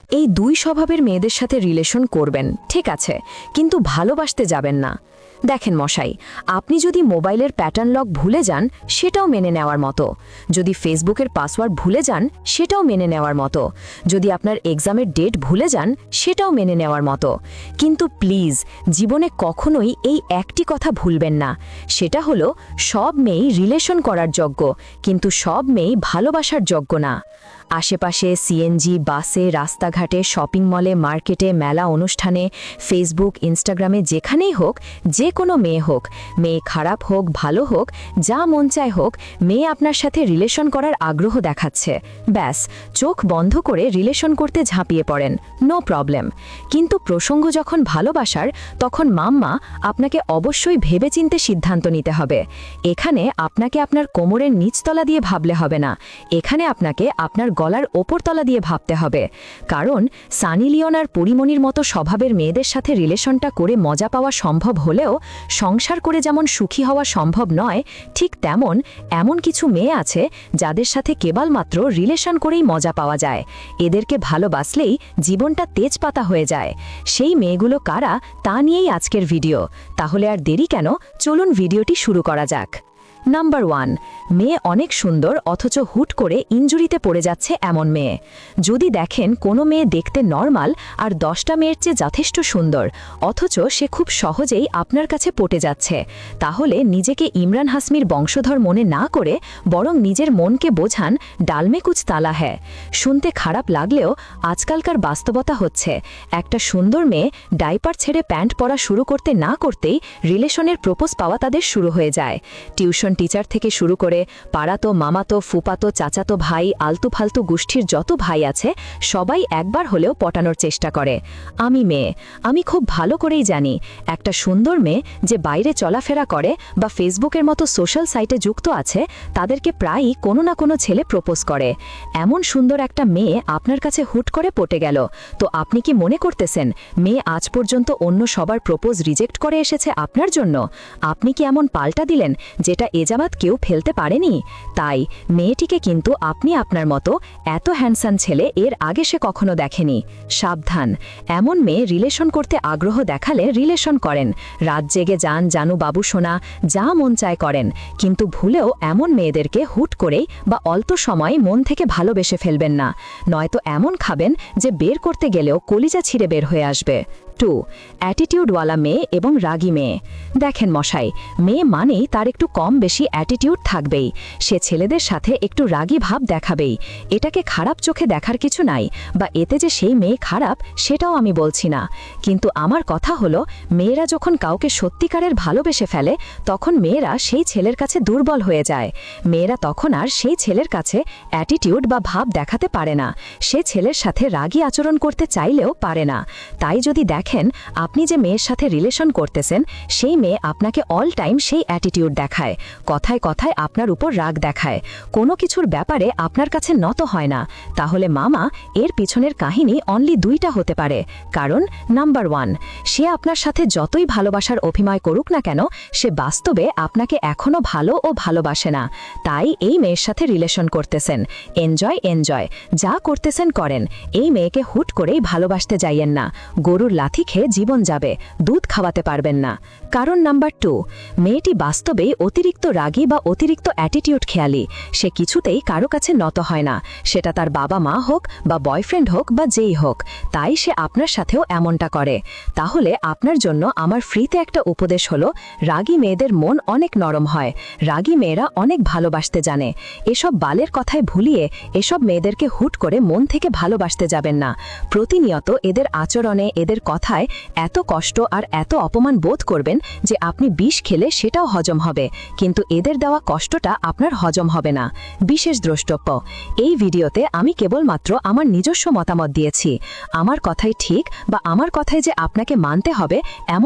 এই দুই স্বভাবের মেয়েদের সাথে রিলেশন করবেন ঠিক আছে, কিন্তু ভালোবাসতে যাবেন না। দেখেন মশাই, আপনি যদি মোবাইলের প্যাটার্ন লক ভুলে যান সেটাও মেনে নেওয়ার মতো, যদি ফেসবুকের পাসওয়ার্ড ভুলে যান সেটাও মেনে নেওয়ার মতো, যদি আপনার এক্সামের ডেট ভুলে যান সেটাও মেনে নেওয়ার মতো, কিন্তু প্লিজ জীবনে কখনোই এই একটি কথা ভুলবেন না, সেটা হলো সব মেয়েই রিলেশন করার যোগ্য, কিন্তু সব মেয়েই ভালোবাসার যোগ্য না। আশেপাশে সিএনজি, বাসে, রাস্তাঘাটে, শপিং মলে, মার্কেটে, মেলা অনুষ্ঠানে, ফেসবুক, ইনস্টাগ্রামে, যেখানেই হোক, যে কোনো মেয়ে হোক, মেয়ে খারাপ হোক ভালো হোক, যা মন চায় হোক, মেয়ে আপনার সাথে রিলেশন করার আগ্রহ দেখাচ্ছে, ব্যাস চোখ বন্ধ করে রিলেশন করতে ঝাঁপিয়ে পড়েন, নো প্রবলেম। কিন্তু প্রসঙ্গ যখন ভালোবাসার, তখন মাম্মা আপনাকে অবশ্যই ভেবেচিন্তে সিদ্ধান্ত নিতে হবে। এখানে আপনাকে আপনার কোমরের নিচতলা দিয়ে ভাবলে হবে না, এখানে আপনাকে আপনার গলার ওপরতলা দিয়ে ভাবতে হবে। কারণ সানি লিওন আর পরিমণির মতো স্বভাবের মেয়েদের সাথে রিলেশনটা করে মজা পাওয়া সম্ভব হলেও সংসার করে যেমন সুখী হওয়া সম্ভব নয়, ঠিক তেমন এমন কিছু মেয়ে আছে যাদের সাথে কেবলমাত্র রিলেশন করেই মজা পাওয়া যায়। এদেরকে ভালোবাসলেই জীবনটা তেজপাতা হয়ে যায়। সেই মেয়েগুলো কারা তা নিয়েই আজকের ভিডিও। তাহলে আর দেরি কেন, চলুন ভিডিওটি শুরু করা যাক। নাম্বার 1, মেয়ে অনেক সুন্দর অথচ হুট করে ইনজুরিতে পড়ে যাচ্ছে এমন মেয়ে। যদি দেখেন কোনো মেয়ে দেখতে নরমাল আর 10টা মেয়ের চেয়ে যথেষ্ট সুন্দর, অথচ সে খুব সহজেই আপনার কাছে পটে যাচ্ছে, তাহলে নিজেকে ইমরান হাসমির বংশধর মনে না করে বরং নিজের মনকে বোঝান ডালমে কুচ তালা হ্যায়। শুনতে খারাপ লাগলেও আজকালকার বাস্তবতা হচ্ছে, একটা সুন্দর মেয়ে ডাইপার ছেড়ে প্যান্ট পরা শুরু করতে না করতেই রিলেশনের প্রপোজ পাওয়া তাদের শুরু হয়ে যায়। টিউশন টিচার থেকে শুরু করে পাড়াতো, মামাতো, ফুপাতো, চাচাতো ভাই, আলতু ফালতু গোষ্ঠীর যত ভাই আছে সবাই একবার হলেও পটানোর চেষ্টা করে। আমি মেয়ে, আমি খুব ভালো করেই জানি একটা সুন্দর মেয়ে যে বাইরে চলাফেরা করে বা ফেসবুকের মতো সোশ্যাল সাইটে যুক্ত আছে, তাদেরকে প্রায়ই কোনো না কোনো ছেলে প্রপোজ করে। এমন সুন্দর একটা মেয়ে আপনার কাছে হুট করে পটে গেল, তো আপনি কি মনে করতেছেন মেয়ে আজ পর্যন্ত অন্য সবার প্রপোজ রিজেক্ট করে এসেছে আপনার জন্য? আপনি কি এমন পাল্টা দিলেন যেটা এজাবাত কেউ ফেলতে পারেনি? তাই মেয়েটিকে কিন্তু আপনি আপনার মতো এত হ্যান্ডসাম ছেলে এর আগে সে কখনো দেখেনি। সাবধান, এমন মেয়ে রিলেশন করতে আগ্রহ দেখালে রিলেশন করেন, রাত জেগে যান, জানু বাবু সোনা, যা মন চায় করেন, কিন্তু ভুলেও এমন মেয়েদেরকে হুট করেই বা অল্প সময় মন থেকে ভালোবেসে ফেলবেন না, নয়তো এমন খাবেন যে বের করতে গেলেও কলিজা ছিঁড়ে বের হয়ে আসবে। 2, অ্যাটিটিউডওয়ালা মেয়ে এবং রাগী মেয়ে। দেখেন মশাই, মেয়ে মানেই তার একটু কম বেশি অ্যাটিটিউড থাকবেই, সে ছেলেদের সাথে একটু রাগী ভাব দেখাবেই। এটাকে খারাপ চোখে দেখার কিছু নাই, বা এতে যে সেই মেয়ে খারাপ সেটাও আমি বলছি না, কিন্তু আমার কথা হলো মেয়েরা যখন কাউকে সত্যিকারের ভালোবেসে ফেলে তখন মেয়েরা সেই ছেলের কাছে দুর্বল হয়ে যায়। মেয়েরা তখন আর সেই ছেলের কাছে অ্যাটিটিউড বা ভাব দেখাতে পারে না, সে ছেলের সাথে রাগী আচরণ করতে চাইলেও পারে না। তাই যদি দেখেন আপনি যে মেয়ের সাথে রিলেশন করতেছেন সেই মেয়ে আপনাকে অল টাইম সেই অ্যাটিটিউড দেখায়, কথায় কথায় আপনার উপর রাগ দেখায়, কোনো কিছুর ব্যাপারে আপনার কাছে নত হয় না, তাহলে মামা এর পিছনের কাহিনী অনলি 2টা হতে পারে। কারণ নাম্বার 1, সে আপনার সাথে যতই ভালোবাসার অভিনয় করুক না কেন, সে বাস্তবে আপনাকে এখনো ভালো ও ভালোবাসে না, তাই এই মেয়ের সাথে রিলেশন করতেছেন। এনজয়, যা করতেছেন করেন, এই মেয়েকে হুট করেই ভালোবাসতে যাইয়েন না, গরুর লাথি খেয়ে জীবন যাবে, দুধ খাওয়াতে পারবেন না। কারণ নাম্বার 2, মেয়েটি বাস্তবেই অতিরিক্ত রাগী বা অতিরিক্ত অ্যাটিটিউড খেয়ালি, সে কিছুতেই কারো কাছে নত হয় না, সেটা তার বাবা মা হোক বা বয়ফ্রেন্ড হোক বা যেই হোক, তাই সে আপনার সাথেও এমনটা করে। তাহলে আপনার জন্য আমার ফ্রিতে একটা উপদেশ হলো, রাগী মেয়েদের মন অনেক নরম হয়, রাগী মেয়েরা অনেক ভালোবাসতে জানে। এসব বালের কথায় ভুলিয়ে এসব মেয়েদেরকে হুট করে মন থেকে ভালোবাসতে যাবেন না। প্রতিনিয়ত এদের আচরণে, এদের কথায় এত কষ্ট আর এত অপমান বোধ করবেন যে আপনি বিষ খেলে সেটাও হজম হবে, কিন্তু এদের দেওয়া কষ্টটা আপনার হজম হবে না। বিশেষ দ্রষ্টব্য, এই ভিডিওতে আমি কেবলমাত্র আমার নিজস্ব মতামত দিয়েছি। আমার কথাই ঠিক বা আমার কথাই যে আপনাকে মানতে হবে এমন